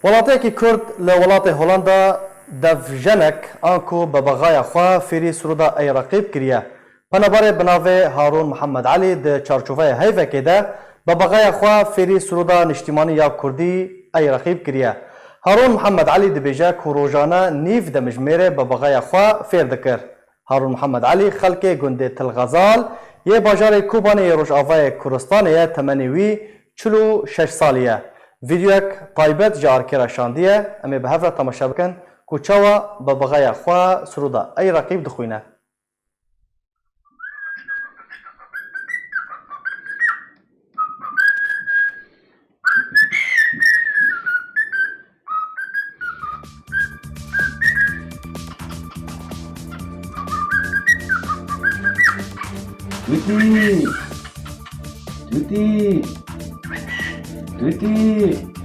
Welatiyekî Kurd li welatê Holanda devjenek an ku bi bexaya xwe fêrî sirûda Ey Reqîb kiriye. Penaberê bi navê Harûn Mihemed Elî di çarçoveya heyvekê de bi bexaya xwe fêrî sirûda niştîmanî ya Kurdî Ey Reqîb kiriye. Harûn Mihemed Elî dibêje ku rojane nîv de mijmêrê bi bexaya xwe fêr dikir. Harûn Mihemed Elî xelkê gundê Tilxezal yê bajarê Kobaniyê Rojavayê Kurdistanê ye temenê wî 46 salî ye. Vîdyoyek taybet ji arkêra şandiye em ê bi hev re temaşe bikin ku çawa bi bexaya xwe sirûda Ey Reqîb dixwîne. Tweety! Tweety! Tweety!